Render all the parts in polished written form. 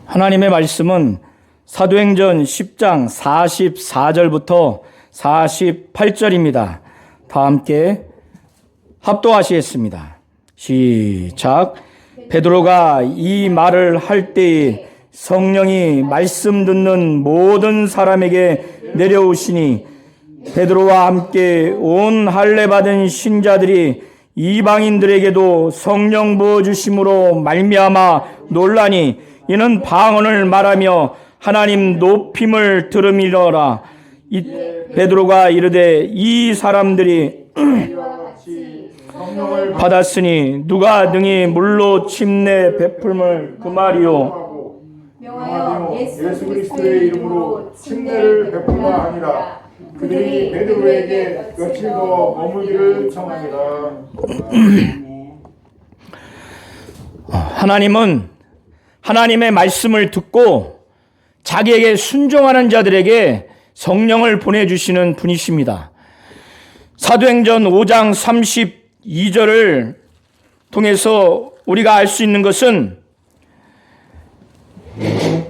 하나님의 말씀은 사도행전 10장 44절부터 48절입니다. 다 함께 합독하시겠습니다. 시작. 베드로가 이 말을 할 때에 성령이 말씀 듣는 모든 사람에게 내려오시니 베드로와 함께 온 할례 받은 신자들이 이방인들에게도 성령 부어주심으로 말미암아 놀라니 이는 방언을 말하며 하나님 높임을 들음이러라. 베드로가 이르되 이 사람들이 받았으니 누가 능히 물로 침례 베풀물 그 말이요 명하여 예수 그리스도의 이름으로 침례를 베풀라 하니라. 그들이 베드로에게 며칠 더 머물기를 청하니라. 하나님은 하나님의 말씀을 듣고 자기에게 순종하는 자들에게 성령을 보내주시는 분이십니다. 사도행전 5장 32절을 통해서 우리가 알 수 있는 것은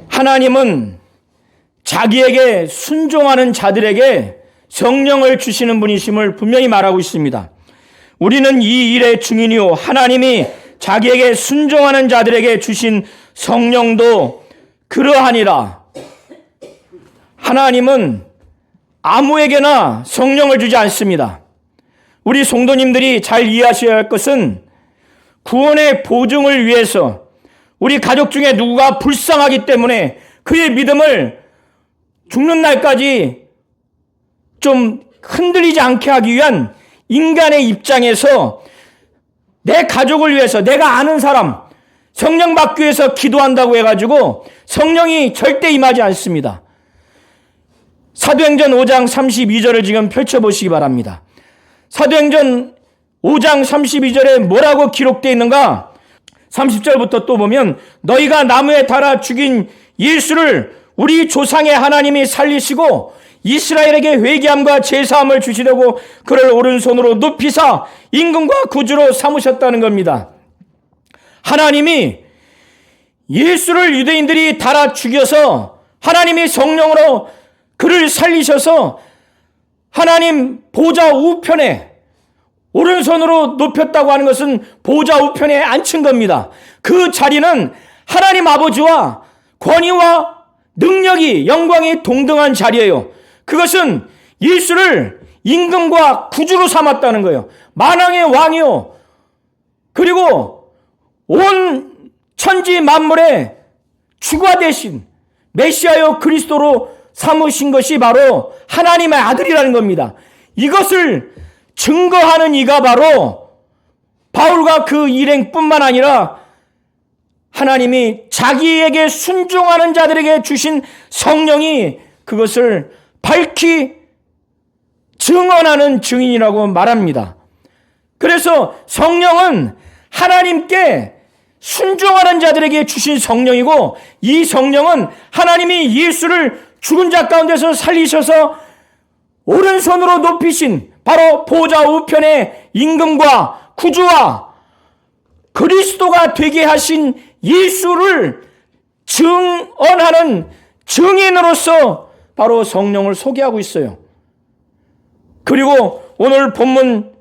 하나님은 자기에게 순종하는 자들에게 성령을 주시는 분이심을 분명히 말하고 있습니다. 우리는 이 일의 증인이요 하나님이 자기에게 순종하는 자들에게 주신 성령도 그러하니라. 하나님은 아무에게나 성령을 주지 않습니다. 우리 성도님들이 잘 이해하셔야 할 것은 구원의 보증을 위해서 우리 가족 중에 누구가 불쌍하기 때문에 그의 믿음을 죽는 날까지 좀 흔들리지 않게 하기 위한 인간의 입장에서 내 가족을 위해서 내가 아는 사람 성령 받기 위해서 기도한다고 해가지고 성령이 절대 임하지 않습니다. 사도행전 5장 32절을 지금 펼쳐보시기 바랍니다. 사도행전 5장 32절에 뭐라고 기록되어 있는가? 30절부터 또 보면 너희가 나무에 달아 죽인 예수를 우리 조상의 하나님이 살리시고 이스라엘에게 회개함과 제사함을 주시려고 그를 오른손으로 높이사 임금과 구주로 삼으셨다는 겁니다. 하나님이 예수를 유대인들이 달아 죽여서 하나님이 성령으로 그를 살리셔서 하나님 보좌 우편에 오른손으로 높였다고 하는 것은 보좌 우편에 앉힌 겁니다. 그 자리는 하나님 아버지와 권위와 능력이 영광이 동등한 자리예요. 그것은 예수를 임금과 구주로 삼았다는 거예요. 만왕의 왕이요. 그리고 온 천지 만물의 주가 되신 메시아요 그리스도로 삼으신 것이 바로 하나님의 아들이라는 겁니다. 이것을 증거하는 이가 바로 바울과 그 일행뿐만 아니라 하나님이 자기에게 순종하는 자들에게 주신 성령이 그것을 밝히 증언하는 증인이라고 말합니다. 그래서 성령은 하나님께 순종하는 자들에게 주신 성령이고 이 성령은 하나님이 예수를 죽은 자 가운데서 살리셔서 오른손으로 높이신 바로 보좌 우편의 임금과 구주와 그리스도가 되게 하신 예수를 증언하는 증인으로서 바로 성령을 소개하고 있어요. 그리고 오늘 본문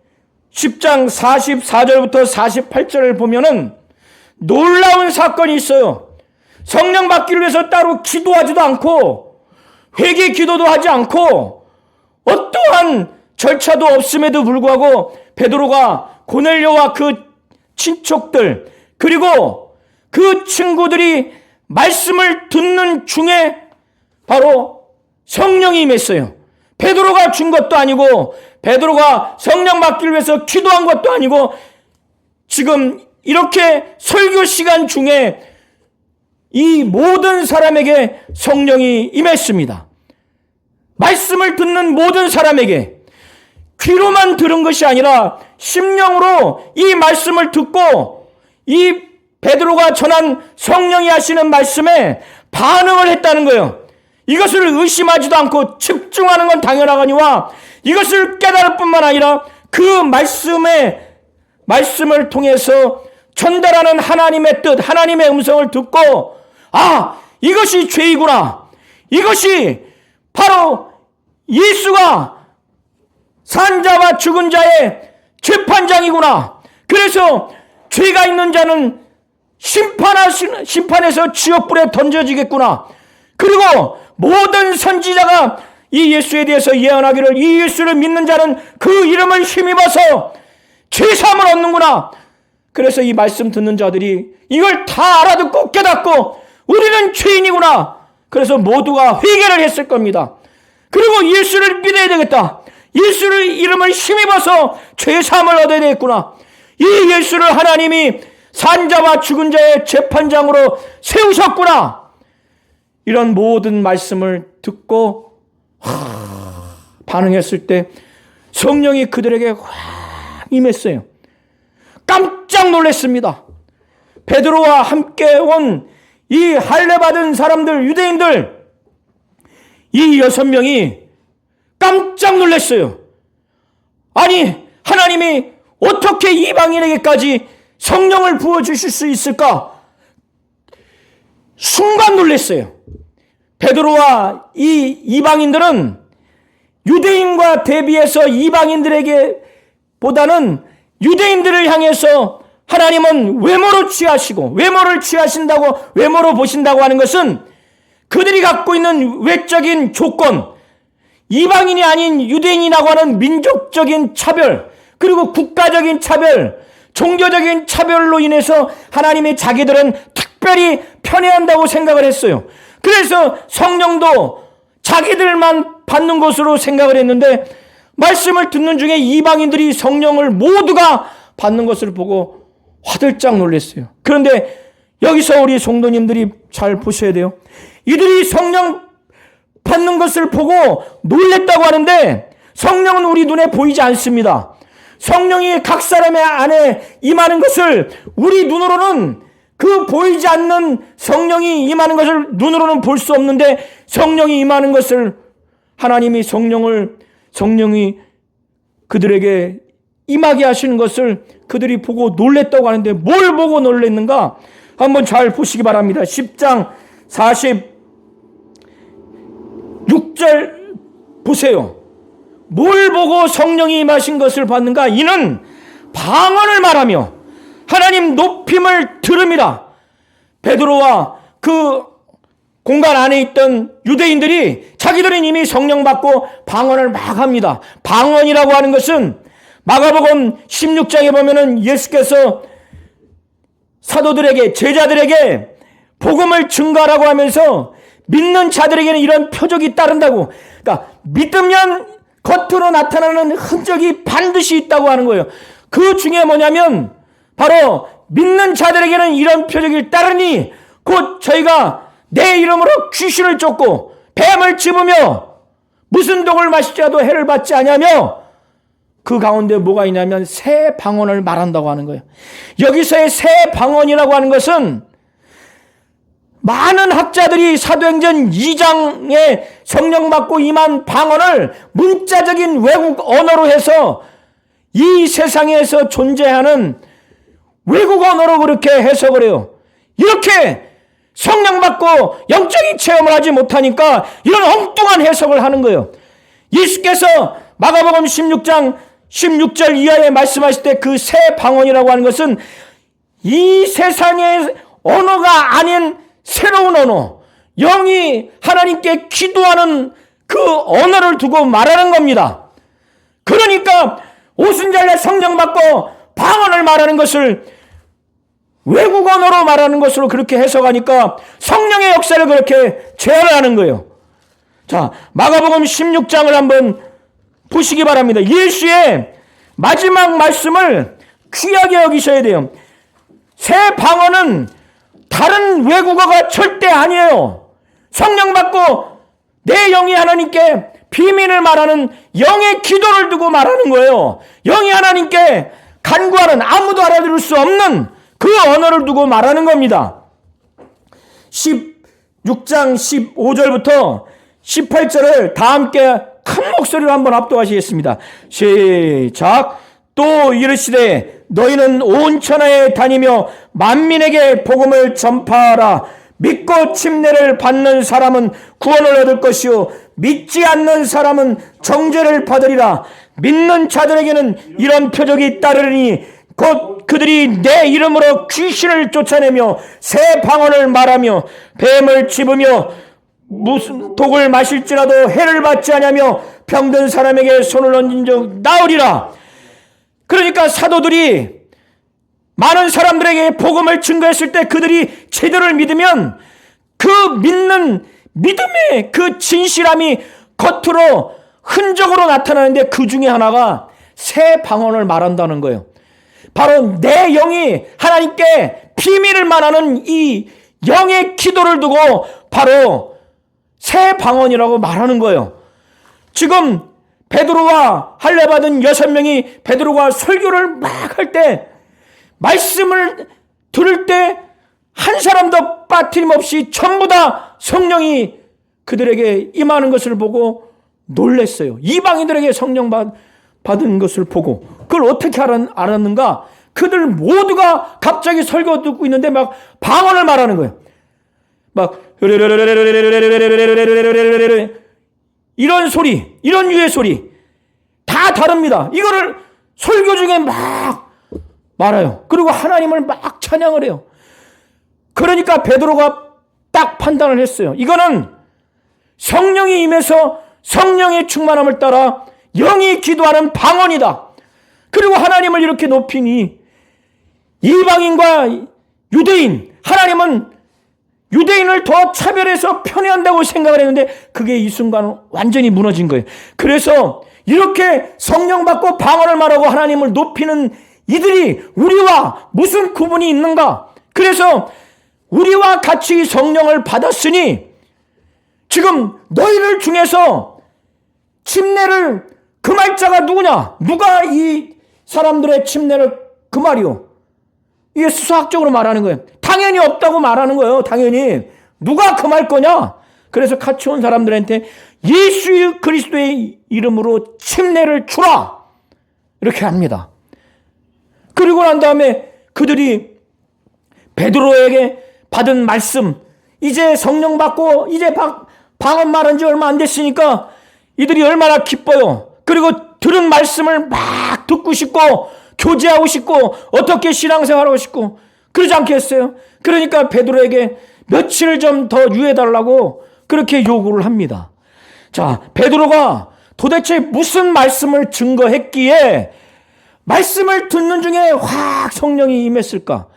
10장 44절부터 48절을 보면은 놀라운 사건이 있어요. 성령 받기를 위해서 따로 기도하지도 않고 회개 기도도 하지 않고 어떠한 절차도 없음에도 불구하고 베드로가 고넬료와 그 친척들 그리고 그 친구들이 말씀을 듣는 중에 바로 성령이 임했어요. 베드로가 준 것도 아니고 베드로가 성령 받기를 위해서 기도한 것도 아니고 지금 이렇게 설교 시간 중에 이 모든 사람에게 성령이 임했습니다. 말씀을 듣는 모든 사람에게 귀로만 들은 것이 아니라 심령으로 이 말씀을 듣고 이 베드로가 전한 성령이 하시는 말씀에 반응을 했다는 거예요. 이것을 의심하지도 않고 집중하는 건 당연하거니와 이것을 깨달을 뿐만 아니라 그 말씀을 통해서 전달하는 하나님의 뜻, 하나님의 음성을 듣고 이것이 죄이구나. 이것이 바로 예수가 산자와 죽은 자의 재판장이구나. 그래서 죄가 있는 자는 심판에서 지옥불에 던져지겠구나. 그리고 모든 선지자가 이 예수에 대해서 예언하기를 이 예수를 믿는 자는 그 이름을 힘입어서 죄사함을 얻는구나. 그래서 이 말씀 듣는 자들이 이걸 다 알아듣고 깨닫고 우리는 죄인이구나. 그래서 모두가 회개를 했을 겁니다. 그리고 예수를 믿어야 되겠다. 예수를 이름을 힘입어서 죄사함을 얻어야 되겠구나. 이 예수를 하나님이 산자와 죽은 자의 재판장으로 세우셨구나. 이런 모든 말씀을 듣고 반응했을 때 성령이 그들에게 확 임했어요. 깜짝 놀랐습니다. 베드로와 함께 온 이 할례 받은 사람들, 유대인들, 이 6명이 깜짝 놀랐어요. 아니, 하나님이 어떻게 이방인에게까지 성령을 부어주실 수 있을까? 순간 놀랐어요. 베드로와 이 이방인들은 유대인과 대비해서 이방인들에게 보다는 유대인들을 향해서 하나님은 외모로 취하시고, 외모를 취하신다고, 외모로 보신다고 하는 것은 그들이 갖고 있는 외적인 조건, 이방인이 아닌 유대인이라고 하는 민족적인 차별, 그리고 국가적인 차별, 종교적인 차별로 인해서 하나님이 자기들은 특별히 편애한다고 생각을 했어요. 그래서 성령도 자기들만 받는 것으로 생각을 했는데 말씀을 듣는 중에 이방인들이 성령을 모두가 받는 것을 보고 화들짝 놀랐어요. 그런데 여기서 우리 성도님들이 잘 보셔야 돼요. 이들이 성령 받는 것을 보고 놀랬다고 하는데 성령은 우리 눈에 보이지 않습니다. 성령이 각 사람의 안에 임하는 것을 우리 눈으로는 그 보이지 않는 성령이 임하는 것을 눈으로는 볼 수 없는데 성령이 임하는 것을 하나님이 성령이 그들에게 임하게 하시는 것을 그들이 보고 놀랬다고 하는데 뭘 보고 놀랬는가? 한번 잘 보시기 바랍니다. 10장 46절 보세요. 뭘 보고 성령이 임하신 것을 봤는가? 이는 방언을 말하며 하나님 높임을 들음이라. 베드로와 그 공간 안에 있던 유대인들이 자기들은 이미 성령 받고 방언을 막 합니다. 방언이라고 하는 것은 마가복음 16장에 보면은 예수께서 사도들에게, 제자들에게 복음을 증거하라고 하면서 믿는 자들에게는 이런 표적이 따른다고. 그러니까 믿으면 겉으로 나타나는 흔적이 반드시 있다고 하는 거예요. 그 중에 뭐냐면 바로 믿는 자들에게는 이런 표적이 따르니 곧 저희가 내 이름으로 귀신을 쫓고 뱀을 집으며 무슨 독을 마시자도 해를 받지 아니하며 그 가운데 뭐가 있냐면 새 방언을 말한다고 하는 거예요. 여기서의 새 방언이라고 하는 것은 많은 학자들이 사도행전 2장에 성령 받고 임한 방언을 문자적인 외국 언어로 해서 이 세상에서 존재하는 외국 언어로 그렇게 해석을 해요. 이렇게 성령 받고 영적인 체험을 하지 못하니까 이런 엉뚱한 해석을 하는 거예요. 예수께서 마가복음 16장 16절 이하에 말씀하실 때 그 새 방언이라고 하는 것은 이 세상의 언어가 아닌 새로운 언어, 영이 하나님께 기도하는 그 언어를 두고 말하는 겁니다. 그러니까 오순절날 성령 받고 방언을 말하는 것을 외국 언어로 말하는 것으로 그렇게 해석하니까 성령의 역사를 그렇게 제한하는 거예요. 자, 마가복음 16장을 한번 보시기 바랍니다. 예수의 마지막 말씀을 귀하게 여기셔야 돼요. 새 방언은 다른 외국어가 절대 아니에요. 성령 받고 내 영이 하나님께 비밀을 말하는 영의 기도를 두고 말하는 거예요. 영이 하나님께 간구하는 아무도 알아들을 수 없는 그 언어를 두고 말하는 겁니다. 16장 15절부터 18절을 다 함께 큰 목소리로 한번 합독하시겠습니다. 시작. 또 이르시되 너희는 온 천하에 다니며 만민에게 복음을 전파하라. 믿고 침례를 받는 사람은 구원을 얻을 것이요 믿지 않는 사람은 정죄를 받으리라. 믿는 자들에게는 이런 표적이 따르니 곧 그들이 내 이름으로 귀신을 쫓아내며 새 방언을 말하며 뱀을 집으며 무슨 독을 마실지라도 해를 받지 않으며 병든 사람에게 손을 얹은 적 나으리라. 그러니까 사도들이 많은 사람들에게 복음을 증거했을 때 그들이 제대로 믿으면 그 믿는 믿음의 그 진실함이 겉으로 흔적으로 나타나는데 그 중에 하나가 새 방언을 말한다는 거예요. 바로 내 영이 하나님께 비밀을 말하는 이 영의 기도를 두고 바로 새 방언이라고 말하는 거예요. 지금 베드로와 할례 받은 6명이 베드로가 설교를 막 할 때 말씀을 들을 때 한 사람도 빠트림없이 전부 다 성령이 그들에게 임하는 것을 보고 놀랐어요. 이방인들에게 성령 받은 것을 보고 그걸 어떻게 알았는가? 그들 모두가 갑자기 설교 듣고 있는데 막 방언을 말하는 거예요. 막 이런 소리, 이런 유의 소리 다 다릅니다. 이거를 설교 중에 막 말아요. 그리고 하나님을 막 찬양을 해요. 그러니까 베드로가 딱 판단을 했어요. 이거는 성령이 임해서 성령의 충만함을 따라 영이 기도하는 방언이다. 그리고 하나님을 이렇게 높이니 이방인과 유대인, 하나님은 유대인을 더 차별해서 편애한다고 생각을 했는데 그게 이 순간 완전히 무너진 거예요. 그래서 이렇게 성령 받고 방언을 말하고 하나님을 높이는 이들이 우리와 무슨 구분이 있는가? 그래서 우리와 같이 성령을 받았으니 지금 너희들 중에서 침례를 금할 자가 누구냐? 누가 이 사람들의 침례를 금하리요? 이게 수학적으로 말하는 거예요. 당연히 없다고 말하는 거예요. 당연히. 누가 금할 거냐? 그래서 같이 온 사람들한테 예수 그리스도의 이름으로 침례를 주라. 이렇게 합니다. 그리고 난 다음에 그들이 베드로에게 받은 말씀, 이제 성령 받고 이제 방언 말한 지 얼마 안 됐으니까 이들이 얼마나 기뻐요. 그리고 들은 말씀을 막 듣고 싶고 교제하고 싶고 어떻게 신앙생활하고 싶고 그러지 않겠어요? 그러니까 베드로에게 며칠 좀 더 유예해달라고 그렇게 요구를 합니다. 자, 베드로가 도대체 무슨 말씀을 증거했기에 말씀을 듣는 중에 확 성령이 임했을까?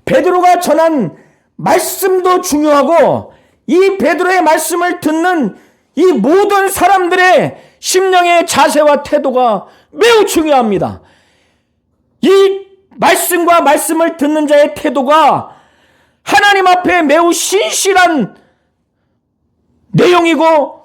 베드로가 전한 말씀도 중요하고 이 베드로의 말씀을 듣는 이 모든 사람들의 심령의 자세와 태도가 매우 중요합니다. 이 말씀과 말씀을 듣는 자의 태도가 하나님 앞에 매우 신실한 내용이고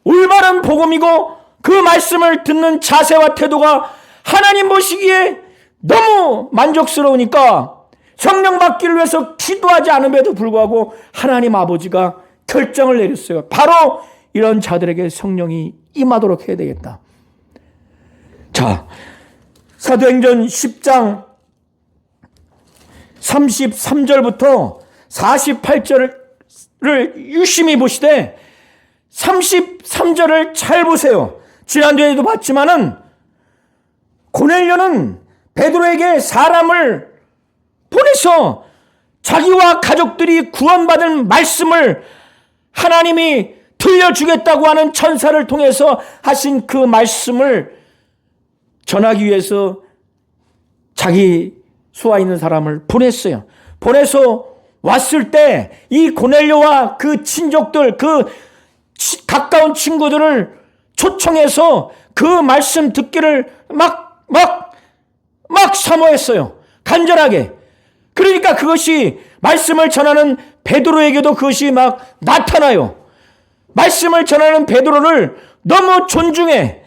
올바른 복음이고 그 말씀을 듣는 자세와 태도가 하나님 보시기에 너무 만족스러우니까 성령 받기를 위해서 기도하지 않음에도 불구하고 하나님 아버지가 결정을 내렸어요. 바로 이런 자들에게 성령이 임하도록 해야 되겠다. 자, 사도행전 10장 33절부터 48절을 유심히 보시되 33절을 잘 보세요. 지난주에도 봤지만은 고넬료는 베드로에게 사람을 보내서 자기와 가족들이 구원받은 말씀을 하나님이 들려주겠다고 하는 천사를 통해서 하신 그 말씀을 전하기 위해서 자기 수하 있는 사람을 보냈어요. 보내서 왔을 때 이 고넬료와 그 친족들, 그 가까운 친구들을 초청해서 그 말씀 듣기를 막 사모했어요. 간절하게. 그러니까 그것이 말씀을 전하는 베드로에게도 그것이 막 나타나요. 말씀을 전하는 베드로를 너무 존중해.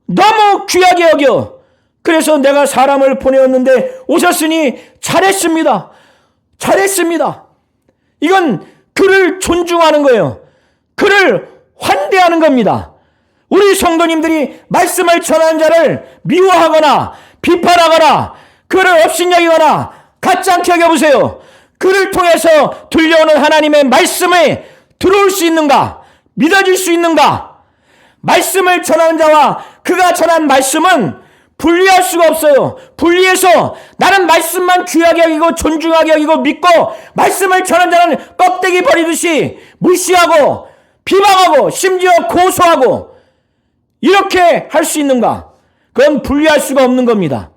너무 귀하게 여겨. 그래서 내가 사람을 보내었는데 오셨으니 잘했습니다. 잘했습니다. 이건 그를 존중하는 거예요. 그를 환대하는 겁니다. 우리 성도님들이 말씀을 전하는 자를 미워하거나 비판하거나 그를 업신여기거나 가짜않게 여겨보세요. 그를 통해서 들려오는 하나님의 말씀에 들어올 수 있는가? 믿어질 수 있는가? 말씀을 전하는 자와 그가 전한 말씀은 분리할 수가 없어요. 분리해서 나는 말씀만 귀하게 여기고 존중하게 여기고 믿고 말씀을 전하는 자는 껍데기 버리듯이 무시하고 비방하고 심지어 고소하고 이렇게 할 수 있는가? 그건 분리할 수가 없는 겁니다.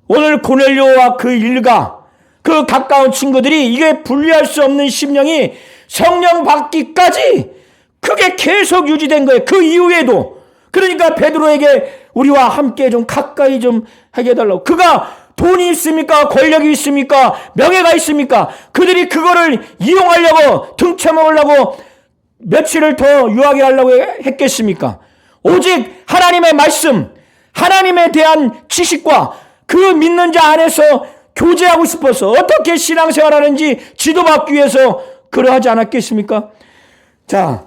오늘 고넬료와 그 일가 그 가까운 친구들이 이게 분리할 수 없는 심령이 성령 받기까지 그게 계속 유지된 거예요. 그 이후에도. 그러니까 베드로에게 우리와 함께 좀 가까이 좀 하게 해달라고. 그가 돈이 있습니까? 권력이 있습니까? 명예가 있습니까? 그들이 그거를 이용하려고 등쳐 먹으려고 며칠을 더 유하게 하려고 했겠습니까? 오직 하나님의 말씀, 하나님에 대한 지식과 그 믿는 자 안에서 교제하고 싶어서 어떻게 신앙생활하는지 지도받기 위해서 그러하지 않았겠습니까? 자,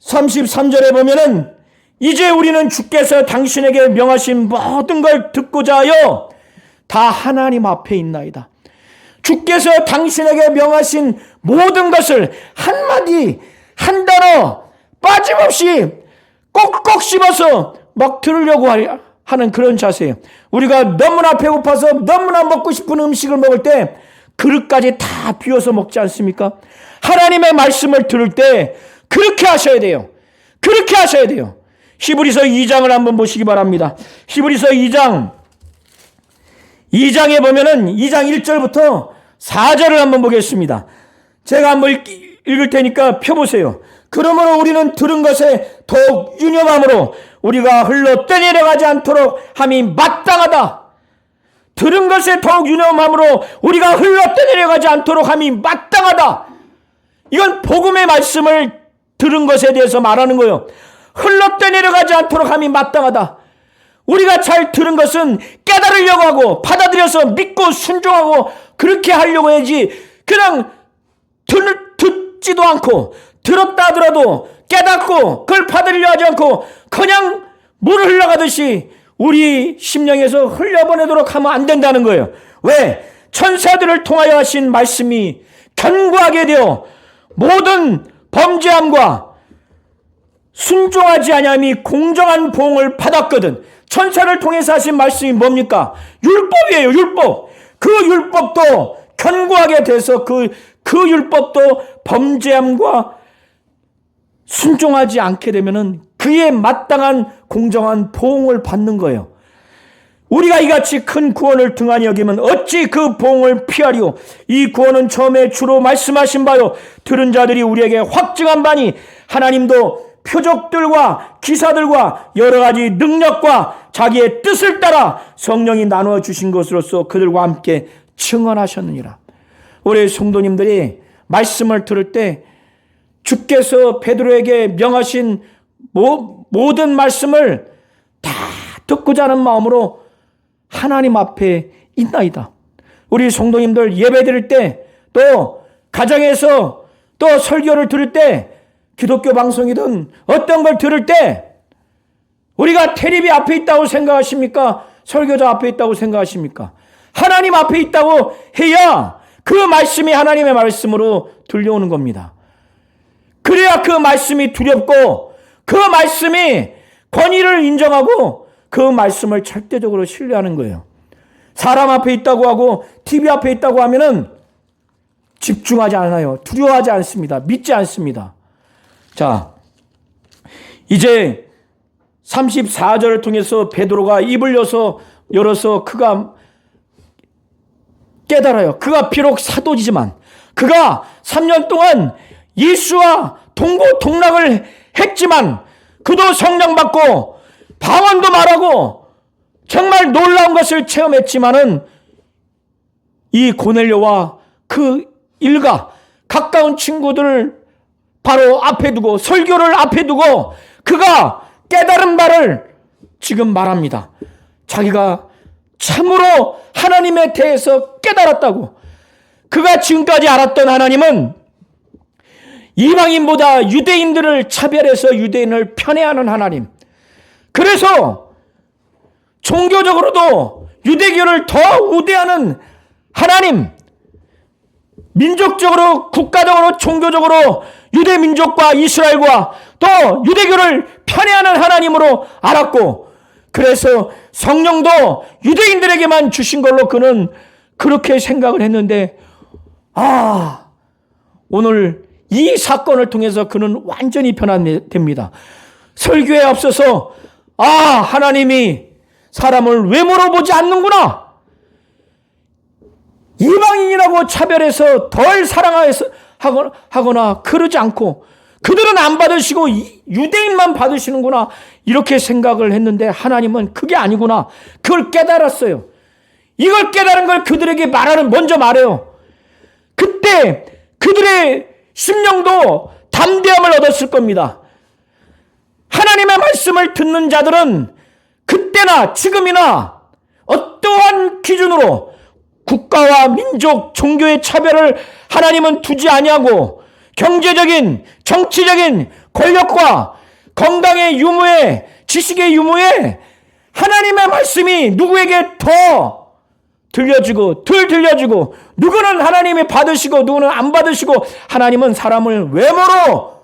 33절에 보면은 이제 우리는 주께서 당신에게 명하신 모든 걸 듣고자 하여 다 하나님 앞에 있나이다. 주께서 당신에게 명하신 모든 것을 한마디 한 단어 빠짐없이 꼭꼭 씹어서 막 들으려고 하는 그런 자세예요. 우리가 너무나 배고파서 너무나 먹고 싶은 음식을 먹을 때 그릇까지 다 비워서 먹지 않습니까? 하나님의 말씀을 들을 때 그렇게 하셔야 돼요. 그렇게 하셔야 돼요. 히브리서 2장을 한번 보시기 바랍니다. 히브리서 2장에 보면은 2장 1절부터 4절을 한번 보겠습니다. 제가 한번 읽을 테니까 펴보세요. 그러므로 우리는 들은 것에 더욱 유념함으로 우리가 흘러 떠내려가지 않도록 함이 마땅하다. 들은 것에 더욱 유념함으로 우리가 흘러 떠내려가지 않도록 함이 마땅하다. 이건 복음의 말씀을 들은 것에 대해서 말하는 거예요. 흘러 떠내려가지 않도록 함이 마땅하다. 우리가 잘 들은 것은 깨달으려고 하고 받아들여서 믿고 순종하고 그렇게 하려고 해야지 그냥 듣지도 않고 들었다 하더라도 깨닫고 그걸 받으려 하지 않고 그냥 물을 흘러가듯이 우리 심령에서 흘려보내도록 하면 안 된다는 거예요. 왜? 천사들을 통하여 하신 말씀이 견고하게 되어 모든 범죄함과 순종하지 아니함이 공정한 보응을 받았거든. 천사를 통해서 하신 말씀이 뭡니까? 율법이에요. 율법. 그 율법도 견고하게 돼서 그 율법도 범죄함과 순종하지 않게 되면은 그에 마땅한 공정한 보응을 받는 거예요. 우리가 이같이 큰 구원을 등한히 여기면 어찌 그 보응을 피하리요? 이 구원은 처음에 주로 말씀하신 바요 들은 자들이 우리에게 확증한 바니 하나님도 표적들과 기사들과 여러 가지 능력과 자기의 뜻을 따라 성령이 나누어 주신 것으로서 그들과 함께 증언하셨느니라. 우리 성도님들이 말씀을 들을 때 주께서 베드로에게 명하신 모든 말씀을 다 듣고자 하는 마음으로 하나님 앞에 있나이다. 우리 성도님들 예배 드릴 때 또 가정에서 또 설교를 들을 때 기독교 방송이든 어떤 걸 들을 때 우리가 텔레비 앞에 있다고 생각하십니까? 설교자 앞에 있다고 생각하십니까? 하나님 앞에 있다고 해야 그 말씀이 하나님의 말씀으로 들려오는 겁니다. 그래야 그 말씀이 두렵고 그 말씀이 권위를 인정하고 그 말씀을 절대적으로 신뢰하는 거예요. 사람 앞에 있다고 하고 TV 앞에 있다고 하면은 집중하지 않아요. 두려워하지 않습니다. 믿지 않습니다. 자, 이제 34절을 통해서 베드로가 입을 열어서 그가 깨달아요. 그가 비록 사도지만 그가 3년 동안 예수와 동고동락을 했지만 그도 성령 받고 방언도 말하고 정말 놀라운 것을 체험했지만은 이 고넬료와 그 일가 가까운 친구들을 바로 앞에 두고 설교를 앞에 두고 그가 깨달은 바를 지금 말합니다. 자기가 참으로 하나님에 대해서 깨달았다고. 그가 지금까지 알았던 하나님은 이방인보다 유대인들을 차별해서 유대인을 편애하는 하나님. 그래서 종교적으로도 유대교를 더 우대하는 하나님. 민족적으로, 국가적으로, 종교적으로 유대 민족과 이스라엘과 또 유대교를 편애하는 하나님으로 알았고, 그래서 성령도 유대인들에게만 주신 걸로 그는 그렇게 생각을 했는데, 오늘 이 사건을 통해서 그는 완전히 변화됩니다. 설교에 앞서서 하나님이 사람을 외모로 보지 않는구나, 이방인이라고 차별해서 덜 사랑하거나 그러지 않고 그들은 안 받으시고 유대인만 받으시는구나, 이렇게 생각을 했는데 하나님은 그게 아니구나, 그걸 깨달았어요. 이걸 깨달은 걸 그들에게 먼저 말해요. 그때 그들의 심령도 담대함을 얻었을 겁니다. 하나님의 말씀을 듣는 자들은 그때나 지금이나 어떠한 기준으로 국가와 민족, 종교의 차별을 하나님은 두지 아니하고, 경제적인, 정치적인 권력과 건강의 유무에, 지식의 유무에 하나님의 말씀이 누구에게 더 들려지고 덜 들려지고, 누구는 하나님이 받으시고 누구는 안 받으시고, 하나님은 사람을 외모로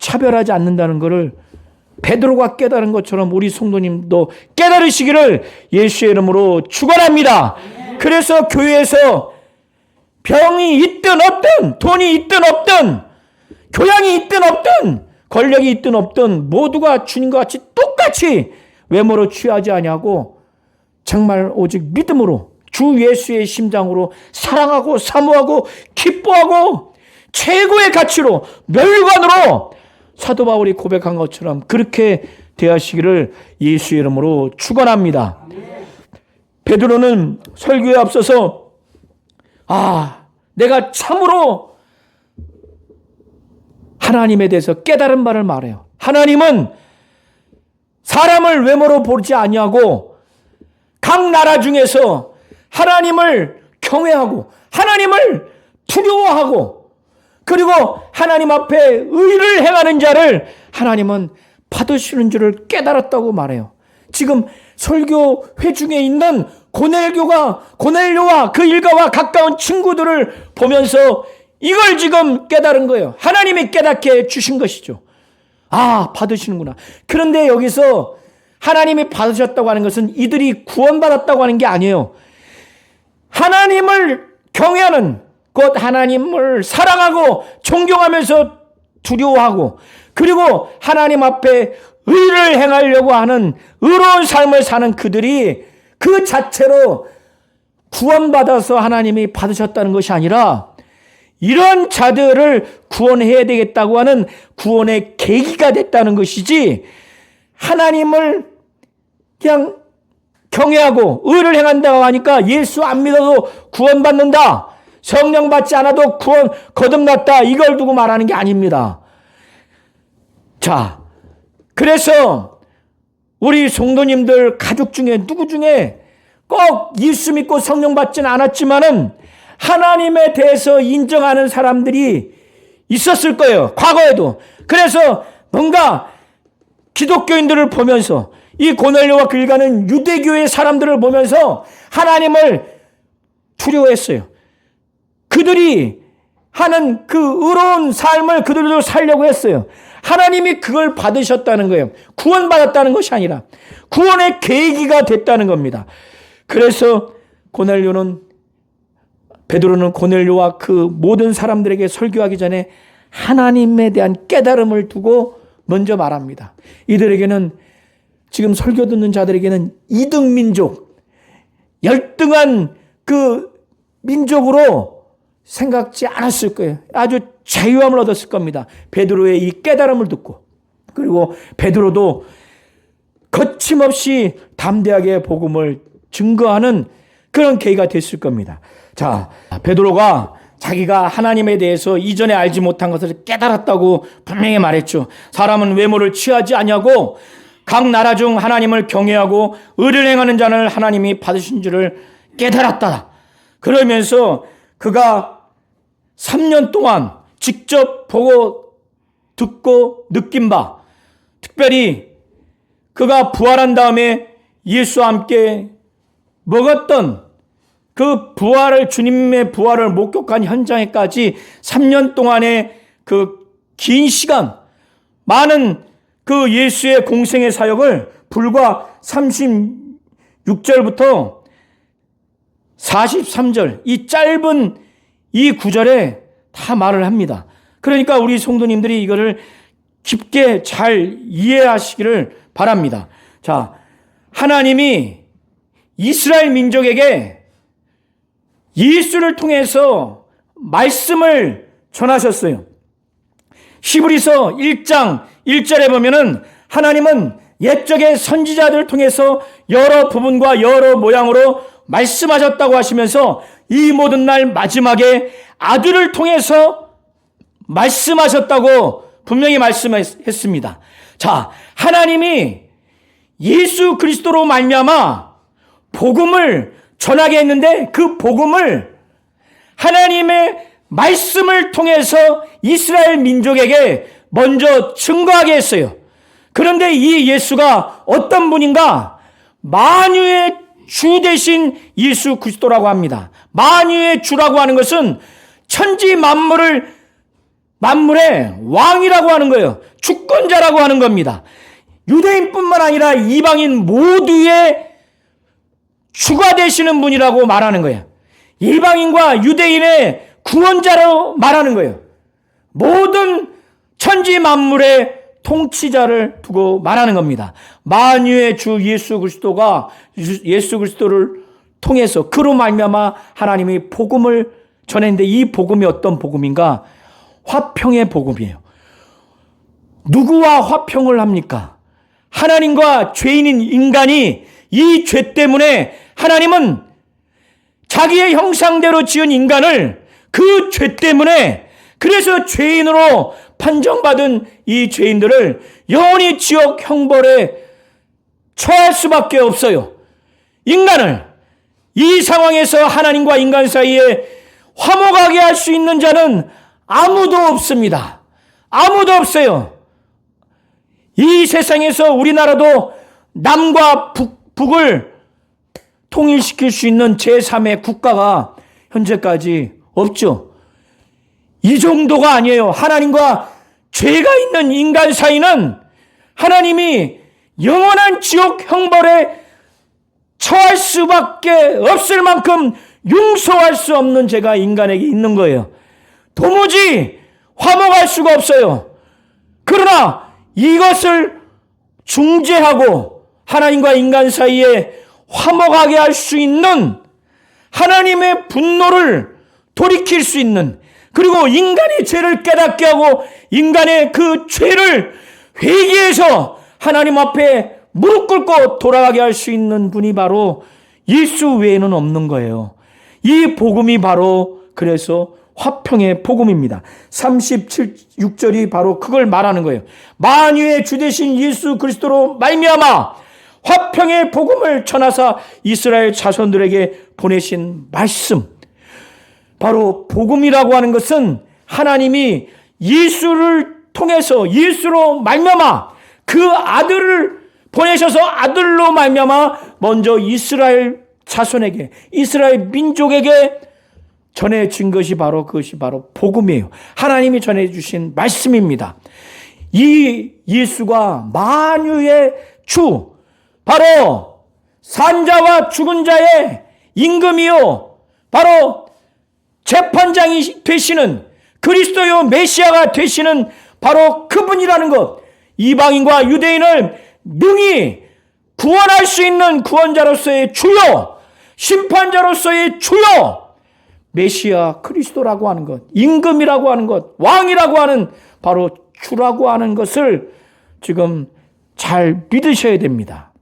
차별하지 않는다는 것을 베드로가 깨달은 것처럼 우리 성도님도 깨달으시기를 예수의 이름으로 축원합니다. 그래서 교회에서 병이 있든 없든, 돈이 있든 없든, 교양이 있든 없든, 권력이 있든 없든 모두가 주님과 같이 똑같이 외모로 취하지 아니하고 정말 오직 믿음으로 주 예수의 심장으로 사랑하고 사모하고 기뻐하고 최고의 가치로, 멸관으로 사도 바울이 고백한 것처럼 그렇게 대하시기를 예수의 이름으로 축원합니다. 베드로는 설교에 앞서서 내가 참으로 하나님에 대해서 깨달은 바를 말해요. 하나님은 사람을 외모로 보지 아니하고 각 나라 중에서 하나님을 경외하고 하나님을 두려워하고 그리고 하나님 앞에 의를 행하는 자를 하나님은 받으시는 줄을 깨달았다고 말해요. 지금 설교 회중에 있는 고넬료와 그 일가와 가까운 친구들을 보면서 이걸 지금 깨달은 거예요. 하나님이 깨닫게 주신 것이죠. 받으시는구나. 그런데 여기서 하나님이 받으셨다고 하는 것은 이들이 구원받았다고 하는 게 아니에요. 하나님을 경외하는, 곧 하나님을 사랑하고 존경하면서 두려워하고, 그리고 하나님 앞에 의를 행하려고 하는 의로운 삶을 사는 그들이 그 자체로 구원받아서 하나님이 받으셨다는 것이 아니라, 이런 자들을 구원해야 되겠다고 하는 구원의 계기가 됐다는 것이지, 하나님을 그냥 경외하고 의를 행한다고 하니까 예수 안 믿어도 구원받는다, 성령 받지 않아도 구원 거듭났다, 이걸 두고 말하는 게 아닙니다. 자, 그래서 우리 성도님들 가족 중에 누구 중에 꼭 예수 믿고 성령 받지는 않았지만은 하나님에 대해서 인정하는 사람들이 있었을 거예요. 과거에도. 그래서 뭔가 기독교인들을 보면서, 이 고넬료와 그 일가는 유대교의 사람들을 보면서 하나님을 두려워했어요. 그들이 하는 그 의로운 삶을 그들도 살려고 했어요. 하나님이 그걸 받으셨다는 거예요. 구원받았다는 것이 아니라 구원의 계기가 됐다는 겁니다. 그래서 베드로는 고넬료와 그 모든 사람들에게 설교하기 전에 하나님에 대한 깨달음을 두고 먼저 말합니다. 이들에게는, 지금 설교 듣는 자들에게는 이등 민족, 열등한 그 민족으로 생각지 않았을 거예요. 아주 자유함을 얻었을 겁니다. 베드로의 이 깨달음을 듣고. 그리고 베드로도 거침없이 담대하게 복음을 증거하는 그런 계기가 됐을 겁니다. 자, 베드로가 자기가 하나님에 대해서 이전에 알지 못한 것을 깨달았다고 분명히 말했죠. 사람은 외모를 취하지 아니하고 각 나라 중 하나님을 경외하고 의를 행하는 자는 하나님이 받으신 줄을 깨달았다. 그러면서 그가 3년 동안 직접 보고 듣고 느낀 바, 특별히 그가 부활한 다음에 예수와 함께 먹었던 그 주님의 부활을 목격한 현장에까지 3년 동안의 그 긴 시간, 많은 그 예수의 공생의 사역을 불과 36절부터 43절, 이 짧은 이 구절에 다 말을 합니다. 그러니까 우리 성도님들이 이거를 깊게 잘 이해하시기를 바랍니다. 자, 하나님이 이스라엘 민족에게 예수를 통해서 말씀을 전하셨어요. 히브리서 1장 1절에 보면은 하나님은 옛적의 선지자들을 통해서 여러 부분과 여러 모양으로 말씀하셨다고 하시면서 이 모든 날 마지막에 아들을 통해서 말씀하셨다고 분명히 말씀했습니다. 자, 하나님이 예수 그리스도로 말미암아 복음을 전하게 했는데 그 복음을 하나님의 말씀을 통해서 이스라엘 민족에게 먼저 증거하게 했어요. 그런데 이 예수가 어떤 분인가? 만유의 주 되신 예수 그리스도라고 합니다. 만유의 주라고 하는 것은 천지 만물의 왕이라고 하는 거예요. 주권자라고 하는 겁니다. 유대인뿐만 아니라 이방인 모두의 주가 되시는 분이라고 말하는 거예요. 이방인과 유대인의 구원자로 말하는 거예요. 모든 천지 만물의 통치자를 두고 말하는 겁니다. 만유의 주 예수 그리스도를 통해서 그로 말미암아 하나님이 복음을 전했는데 이 복음이 어떤 복음인가? 화평의 복음이에요. 누구와 화평을 합니까? 하나님과 죄인인 인간이 이 죄 때문에 하나님은 자기의 형상대로 지은 인간을 그 죄 때문에 그래서 죄인으로 판정받은 이 죄인들을 영원히 지옥 형벌에 처할 수밖에 없어요. 인간을 이 상황에서 하나님과 인간 사이에 화목하게 할 수 있는 자는 아무도 없습니다. 아무도 없어요. 이 세상에서 우리나라도 남과 북을 통일시킬 수 있는 제3의 국가가 현재까지 없죠. 이 정도가 아니에요. 하나님과 죄가 있는 인간 사이는 하나님이 영원한 지옥 형벌에 처할 수밖에 없을 만큼 용서할 수 없는 죄가 인간에게 있는 거예요. 도무지 화목할 수가 없어요. 그러나 이것을 중재하고 하나님과 인간 사이에 화목하게 할 수 있는 하나님의 분노를 돌이킬 수 있는, 그리고 인간의 죄를 깨닫게 하고 인간의 그 죄를 회개해서 하나님 앞에 무릎 꿇고 돌아가게 할 수 있는 분이 바로 예수 외에는 없는 거예요. 이 복음이 바로 그래서 화평의 복음입니다. 37절이 바로 그걸 말하는 거예요. 만유의 주 되신 예수 그리스도로 말미암아 화평의 복음을 전하사 이스라엘 자손들에게 보내신 말씀. 바로 복음이라고 하는 것은 하나님이 예수를 통해서 예수로 말미암아 그 아들을 보내셔서 아들로 말미암아 먼저 이스라엘 자손에게, 이스라엘 민족에게 전해진 것이 바로 그것이 바로 복음이에요. 하나님이 전해주신 말씀입니다. 이 예수가 만유의 주, 바로 산자와 죽은 자의 임금이요, 바로 재판장이 되시는 그리스도요 메시아가 되시는 바로 그분이라는 것, 이방인과 유대인을 능히 구원할 수 있는 구원자로서의 주요, 심판자로서의 주요 메시아 그리스도라고 하는 것, 임금이라고 하는 것, 왕이라고 하는 바로 주라고 하는 것을 지금 잘 믿으셔야 됩니다.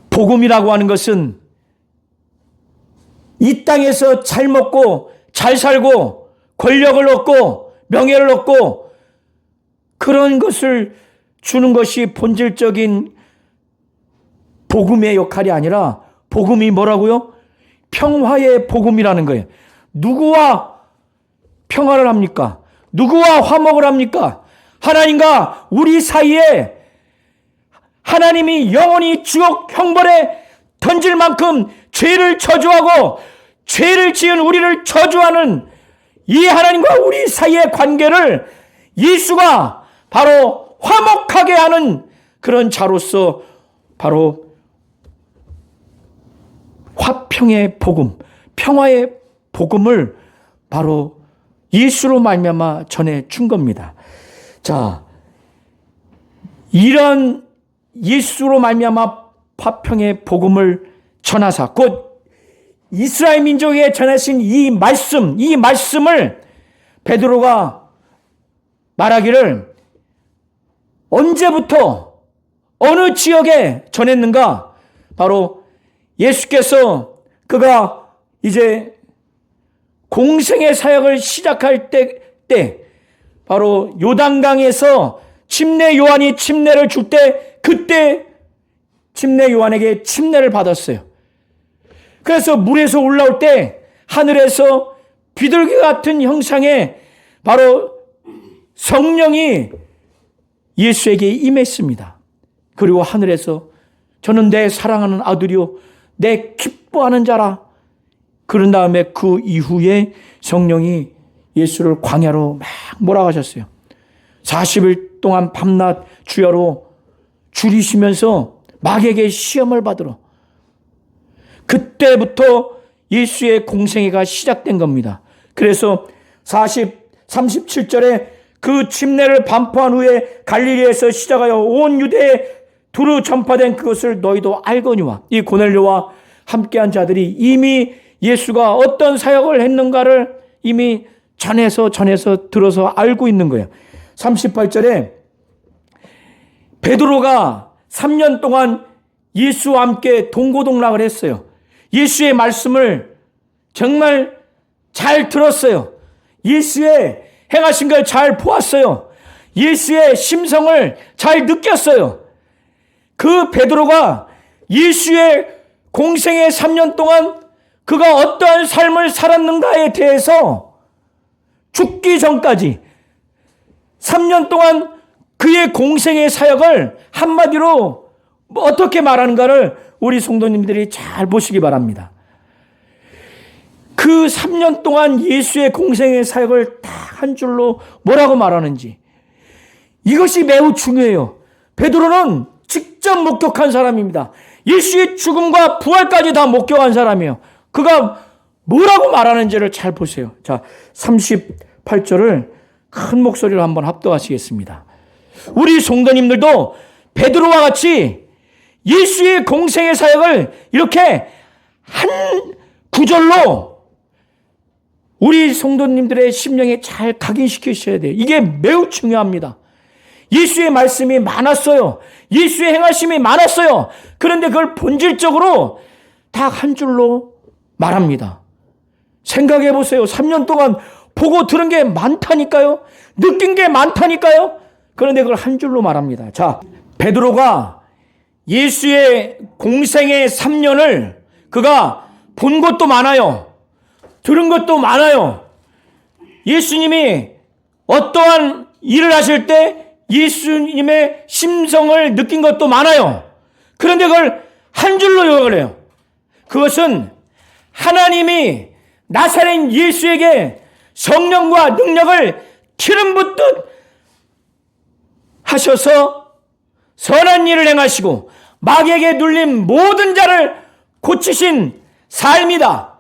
복음이라고 하는 것은 이 땅에서 잘 먹고 잘 살고 권력을 얻고 명예를 얻고 그런 것을 주는 것이 본질적인 복음의 역할이 아니라, 복음이 뭐라고요? 평화의 복음이라는 거예요. 누구와 평화를 합니까? 누구와 화목을 합니까? 하나님과 우리 사이에 하나님이 영원히 지옥 형벌에 던질 만큼 죄를 저주하고 죄를 지은 우리를 저주하는 이 하나님과 우리 사이의 관계를 예수가 바로 화목하게 하는 그런 자로서 바로 화평의 복음, 평화의 복음을 바로 예수로 말미암아 전해 준 겁니다. 자, 이런 예수로 말미암아 화평의 복음을 전하사 곧 이스라엘 민족에게 전하신 이 말씀을 베드로가 말하기를 언제부터 어느 지역에 전했는가? 바로 예수께서 그가 이제 공생의 사역을 시작할 때 바로 요단강에서 침례 요한이 침례를 줄 때 그때 침례 요한에게 침례를 받았어요. 그래서 물에서 올라올 때 하늘에서 비둘기 같은 형상의 바로 성령이 예수에게 임했습니다. 그리고 하늘에서 저는 내 사랑하는 아들이요 내 기뻐하는 자라. 그런 다음에 그 이후에 성령이 예수를 광야로 막 몰아가셨어요. 40일 동안 밤낮 주야로 줄이시면서 마귀에게 시험을 받으러 그때부터 예수의 공생애가 시작된 겁니다. 그래서 37절에 그 침례를 반포한 후에 갈릴리에서 시작하여 온 유대에 두루 전파된 그것을 너희도 알거니와. 이 고넬료와 함께한 자들이 이미 예수가 어떤 사역을 했는가를 이미 전해서 들어서 알고 있는 거예요. 38절에 베드로가 3년 동안 예수와 함께 동고동락을 했어요. 예수의 말씀을 정말 잘 들었어요. 예수의 행하신 걸 잘 보았어요. 예수의 심성을 잘 느꼈어요. 그 베드로가 예수의 공생의 3년 동안 그가 어떠한 삶을 살았는가에 대해서 죽기 전까지 3년 동안 그의 공생의 사역을 한마디로 어떻게 말하는가를 우리 성도님들이 잘 보시기 바랍니다. 그 3년 동안 예수의 공생의 사역을 다 한 줄로 뭐라고 말하는지 이것이 매우 중요해요. 베드로는 직접 목격한 사람입니다. 예수의 죽음과 부활까지 다 목격한 사람이에요. 그가 뭐라고 말하는지를 잘 보세요. 자, 38절을 큰 목소리로 한번 합독하시겠습니다. 우리 성도님들도 베드로와 같이 예수의 공생의 사역을 이렇게 한 구절로 우리 성도님들의 심령에 잘 각인시키셔야 돼요. 이게 매우 중요합니다. 예수의 말씀이 많았어요. 예수의 행하심이 많았어요. 그런데 그걸 본질적으로 다 한 줄로 말합니다. 생각해 보세요. 3년 동안 보고 들은 게 많다니까요. 느낀 게 많다니까요. 그런데 그걸 한 줄로 말합니다. 자, 베드로가 예수의 공생의 3년을 그가 본 것도 많아요. 들은 것도 많아요. 예수님이 어떠한 일을 하실 때 예수님의 심성을 느낀 것도 많아요. 그런데 그걸 한 줄로 요약을 해요. 그것은 하나님이 나사렛 예수에게 성령과 능력을 기름 붓듯 하셔서 선한 일을 행하시고 마귀에게 눌린 모든 자를 고치신 삶이다.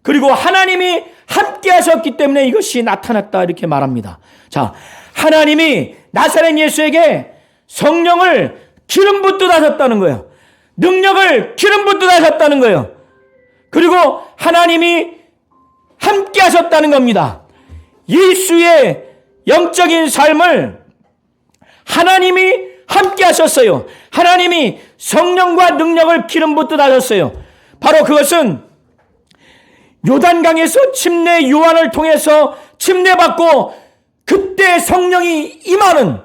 그리고 하나님이 함께 하셨기 때문에 이것이 나타났다 이렇게 말합니다. 자, 하나님이 나사렛 예수에게 성령을 기름 붓듯 하셨다는 거예요. 능력을 기름 붓듯 하셨다는 거예요. 그리고 하나님이 함께 하셨다는 겁니다. 예수의 영적인 삶을 하나님이 함께 하셨어요. 하나님이 성령과 능력을 기름 붓듯 하셨어요. 바로 그것은 요단강에서 침례 요한을 통해서 침례받고 그때 성령이 임하는,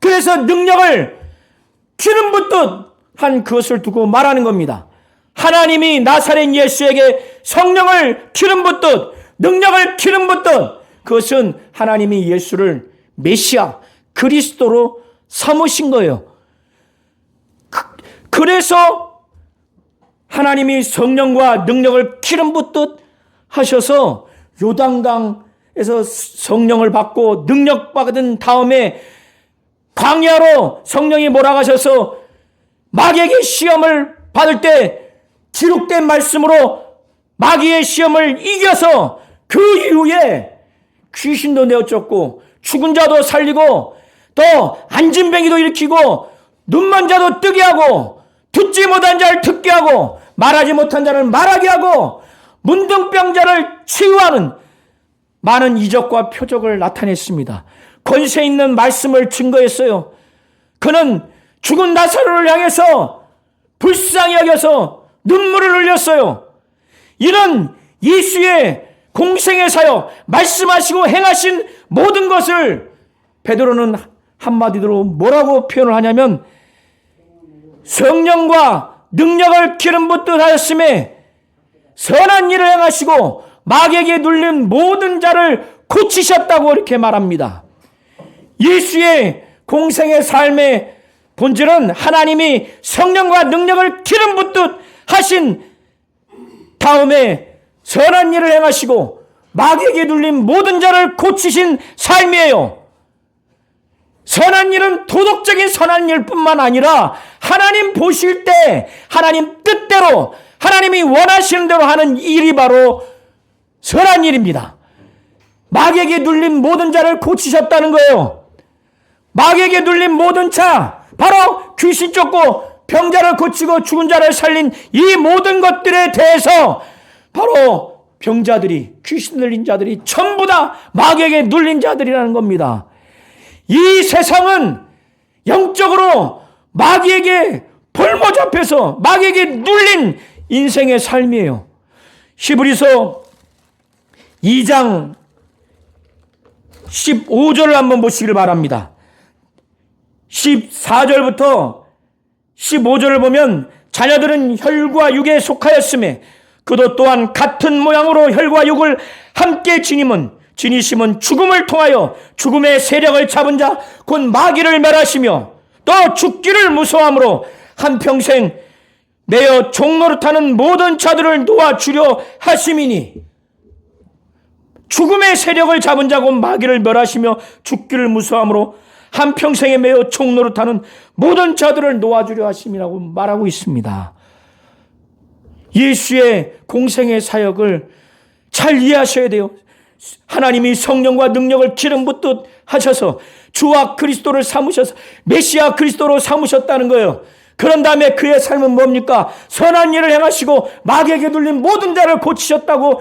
그래서 능력을 기름 붓듯 한 그것을 두고 말하는 겁니다. 하나님이 나사렛 예수에게 성령을 기름 붓듯 능력을 기름 붓듯, 그것은 하나님이 예수를 메시아 그리스도로 삼으신 거예요. 그래서 하나님이 성령과 능력을 기름 붓듯 하셔서 요단강에서 성령을 받고 능력 받은 다음에 광야로 성령이 몰아가셔서 마귀에게 시험을 받을 때 기록된 말씀으로 마귀의 시험을 이겨서 그 이후에 귀신도 내어쫓고 죽은 자도 살리고 또 안진뱅이도 일으키고 눈먼 자도 뜨게 하고 듣지 못한 자를 듣게 하고 말하지 못한 자를 말하게 하고 문둥병자를 치유하는 많은 이적과 표적을 나타냈습니다. 권세 있는 말씀을 증거했어요. 그는 죽은 나사로를 향해서 불쌍히 여겨서 눈물을 흘렸어요. 이런 예수의 공생의 사역, 말씀하시고 행하신 모든 것을 베드로는 한마디로 뭐라고 표현을 하냐면 성령과 능력을 기름 붓듯 하였음에 선한 일을 행하시고 마귀에게 눌린 모든 자를 고치셨다고 이렇게 말합니다. 예수의 공생의 삶의 본질은 하나님이 성령과 능력을 기름 붓듯 하신 다음에 선한 일을 행하시고 마귀에게 눌린 모든 자를 고치신 삶이에요. 선한 일은 도덕적인 선한 일뿐만 아니라 하나님 보실 때 하나님 뜻대로 하나님이 원하시는 대로 하는 일이 바로 선한 일입니다. 마귀에게 눌린 모든 자를 고치셨다는 거예요. 마귀에게 눌린 모든 자, 바로 귀신 쫓고 병자를 고치고 죽은 자를 살린 이 모든 것들에 대해서 바로 병자들이, 귀신 들린 자들이 전부 다 마귀에게 눌린 자들이라는 겁니다. 이 세상은 영적으로 마귀에게 볼모 잡혀서 마귀에게 눌린 인생의 삶이에요. 히브리서 2장 15절을 한번 보시길 바랍니다. 14절부터 15절을 보면 자녀들은 혈과 육에 속하였음에 그도 또한 같은 모양으로 혈과 육을 함께 지니심은 죽음을 통하여 죽음의 세력을 잡은 자 곧 마귀를 멸하시며 또 죽기를 무서워함으로 한평생 내어 종노릇하는 모든 자들을 놓아주려 하심이니 죽음의 세력을 잡은 자 곧 마귀를 멸하시며 죽기를 무서워함으로 한평생에 매어 종노릇하는 모든 자들을 놓아주려 하심이라고 말하고 있습니다. 예수의 공생의 사역을 잘 이해하셔야 돼요. 하나님이 성령과 능력을 기름 붓듯 하셔서 주와 그리스도를 삼으셔서 메시아 그리스도로 삼으셨다는 거예요. 그런 다음에 그의 삶은 뭡니까? 선한 일을 행하시고 마귀에게 눌린 모든 자를 고치셨다고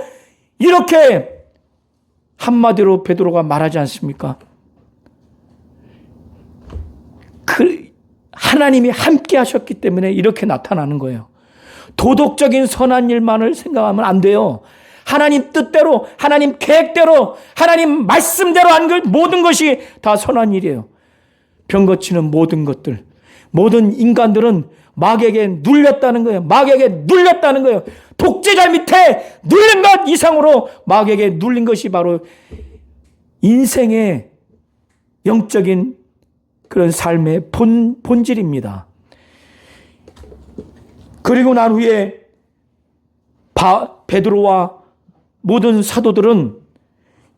이렇게 한마디로 베드로가 말하지 않습니까? 하나님이 함께 하셨기 때문에 이렇게 나타나는 거예요. 도덕적인 선한 일만을 생각하면 안 돼요. 하나님 뜻대로, 하나님 계획대로, 하나님 말씀대로 한 모든 것이 다 선한 일이에요. 병 고치는 모든 것들, 모든 인간들은 마귀에게 눌렸다는 거예요. 마귀에게 눌렸다는 거예요. 독재자 밑에 눌린 것 이상으로 마귀에게 눌린 것이 바로 인생의 영적인 그런 삶의 본질입니다. 그리고 난 후에 베드로와 모든 사도들은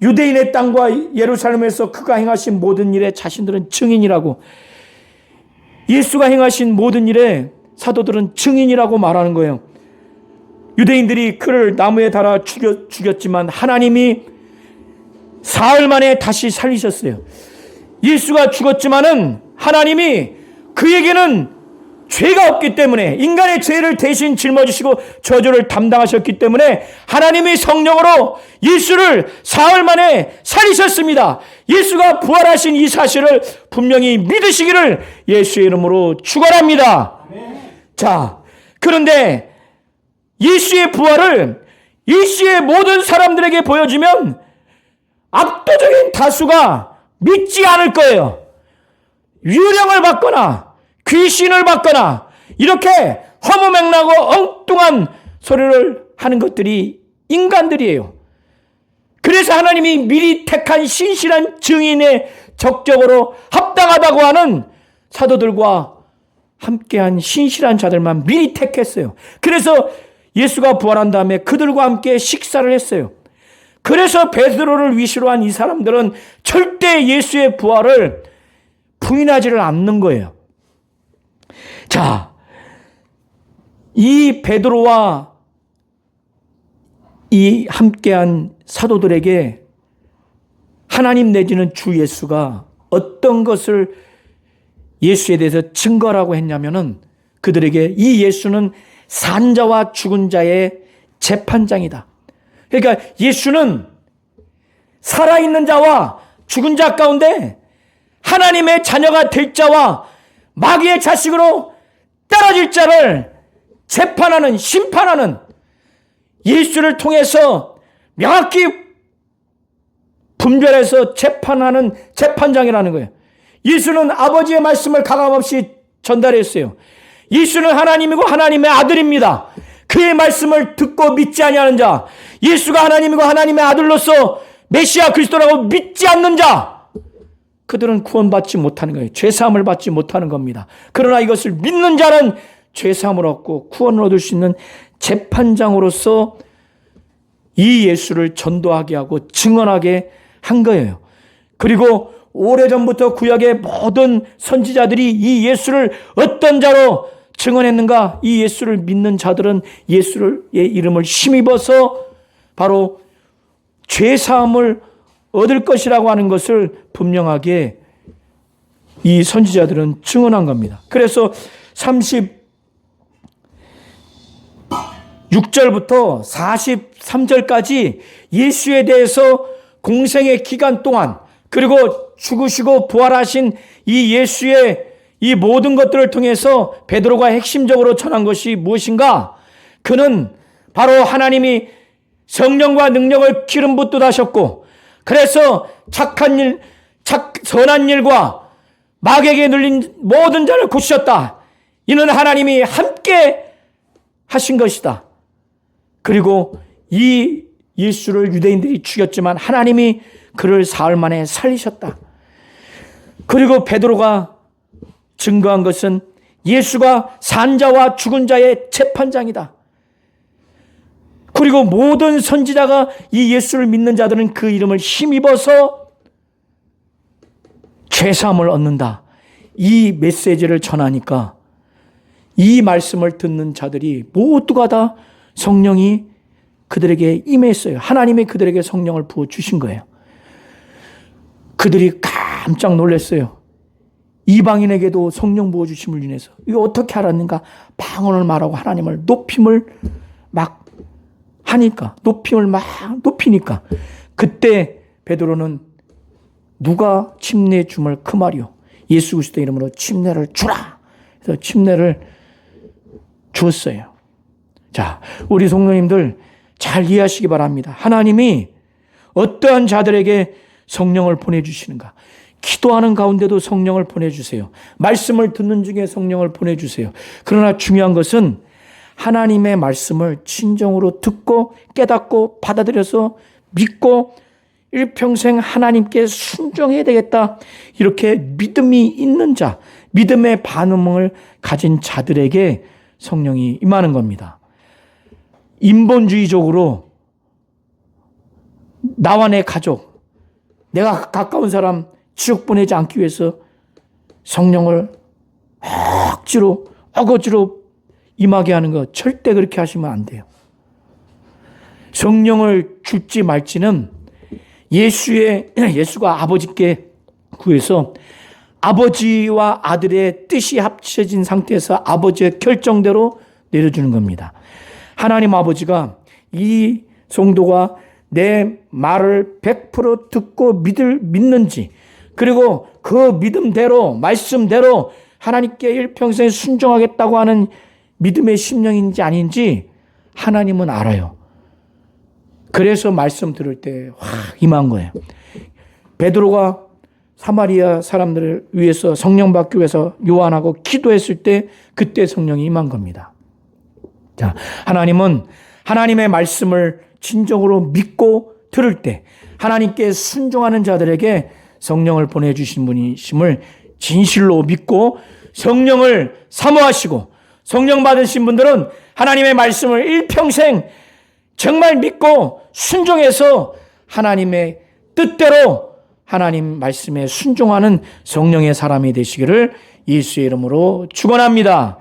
유대인의 땅과 예루살렘에서 그가 행하신 모든 일에 자신들은 증인이라고, 예수가 행하신 모든 일에 사도들은 증인이라고 말하는 거예요. 유대인들이 그를 나무에 달아 죽였지만 하나님이 사흘 만에 다시 살리셨어요. 예수가 죽었지만은 하나님이 그에게는 죄가 없기 때문에 인간의 죄를 대신 짊어지시고 저주를 담당하셨기 때문에 하나님이 성령으로 예수를 사흘 만에 살리셨습니다. 예수가 부활하신 이 사실을 분명히 믿으시기를 예수의 이름으로 축원합니다. 자, 그런데 예수의 부활을 예수의 모든 사람들에게 보여주면 압도적인 다수가 믿지 않을 거예요. 유령을 받거나 귀신을 받거나 이렇게 허무맹랑하고 엉뚱한 소리를 하는 것들이 인간들이에요. 그래서 하나님이 미리 택한 신실한 증인의 적적으로 합당하다고 하는 사도들과 함께한 신실한 자들만 미리 택했어요. 그래서 예수가 부활한 다음에 그들과 함께 식사를 했어요. 그래서 베드로를 위시로 한 이 사람들은 절대 예수의 부활을 부인하지를 않는 거예요. 자, 이 베드로와 이 함께한 사도들에게 하나님 내지는 주 예수가 어떤 것을 예수에 대해서 증거라고 했냐면은 그들에게 이 예수는 산자와 죽은 자의 재판장이다. 그러니까 예수는 살아있는 자와 죽은 자 가운데 하나님의 자녀가 될 자와 마귀의 자식으로 떨어질 자를 재판하는, 심판하는, 예수를 통해서 명확히 분별해서 재판하는 재판장이라는 거예요. 예수는 아버지의 말씀을 가감없이 전달했어요. 예수는 하나님이고 하나님의 아들입니다. 그의 말씀을 듣고 믿지 아니하는 자, 예수가 하나님이고 하나님의 아들로서 메시아 그리스도라고 믿지 않는 자, 그들은 구원받지 못하는 거예요. 죄사함을 받지 못하는 겁니다. 그러나 이것을 믿는 자는 죄사함을 얻고 구원을 얻을 수 있는 재판장으로서 이 예수를 전도하게 하고 증언하게 한 거예요. 그리고 오래전부터 구약의 모든 선지자들이 이 예수를 어떤 자로 증언했는가? 이 예수를 믿는 자들은 예수의 이름을 힘입어서 바로 죄사함을 얻을 것이라고 하는 것을 분명하게 이 선지자들은 증언한 겁니다. 그래서 36절부터 43절까지 예수에 대해서 공생의 기간 동안 그리고 죽으시고 부활하신 이 예수의 이 모든 것들을 통해서 베드로가 핵심적으로 전한 것이 무엇인가? 그는 바로 하나님이 성령과 능력을 기름 붓듯 하셨고, 그래서 착한 일, 선한 일과 마귀에게 눌린 모든 자를 고치셨다. 이는 하나님이 함께 하신 것이다. 그리고 이 예수를 유대인들이 죽였지만 하나님이 그를 사흘 만에 살리셨다. 그리고 베드로가 증거한 것은 예수가 산자와 죽은 자의 재판장이다. 그리고 모든 선지자가 이 예수를 믿는 자들은 그 이름을 힘입어서 죄사함을 얻는다. 이 메시지를 전하니까 이 말씀을 듣는 자들이 모두가 다 성령이 그들에게 임했어요. 하나님이 그들에게 성령을 부어주신 거예요. 그들이 깜짝 놀랐어요. 이방인에게도 성령 부어주심을 인해서 이거 어떻게 알았는가? 방언을 말하고 하나님을 높임을 막 하니까, 높임을 막 높이니까 그때 베드로는 누가 침례 주물 그 말이요, 예수 그리스도 이름으로 침례를 주라. 그래서 침례를 주었어요. 자, 우리 성도님들 잘 이해하시기 바랍니다. 하나님이 어떠한 자들에게 성령을 보내주시는가? 기도하는 가운데도 성령을 보내주세요. 말씀을 듣는 중에 성령을 보내주세요. 그러나 중요한 것은 하나님의 말씀을 진정으로 듣고 깨닫고 받아들여서 믿고 일평생 하나님께 순종해야 되겠다. 이렇게 믿음이 있는 자, 믿음의 반응을 가진 자들에게 성령이 임하는 겁니다. 인본주의적으로 나와 내 가족, 내가 가까운 사람 지옥 보내지 않기 위해서 성령을 억지로 임하게 하는 거 절대 그렇게 하시면 안 돼요. 성령을 줄지 말지는 예수가 아버지께 구해서 아버지와 아들의 뜻이 합쳐진 상태에서 아버지의 결정대로 내려주는 겁니다. 하나님 아버지가 이 성도가 내 말을 100% 듣고 믿는지, 그리고 그 믿음대로, 말씀대로 하나님께 일평생 순종하겠다고 하는 믿음의 심령인지 아닌지 하나님은 알아요. 그래서 말씀 들을 때 확 임한 거예요. 베드로가 사마리아 사람들을 위해서 성령 받기 위해서 요한하고 기도했을 때 그때 성령이 임한 겁니다. 자, 하나님은 하나님의 말씀을 진정으로 믿고 들을 때 하나님께 순종하는 자들에게 성령을 보내주신 분이심을 진실로 믿고 성령을 사모하시고 성령 받으신 분들은 하나님의 말씀을 일평생 정말 믿고 순종해서 하나님의 뜻대로 하나님 말씀에 순종하는 성령의 사람이 되시기를 예수의 이름으로 축원합니다.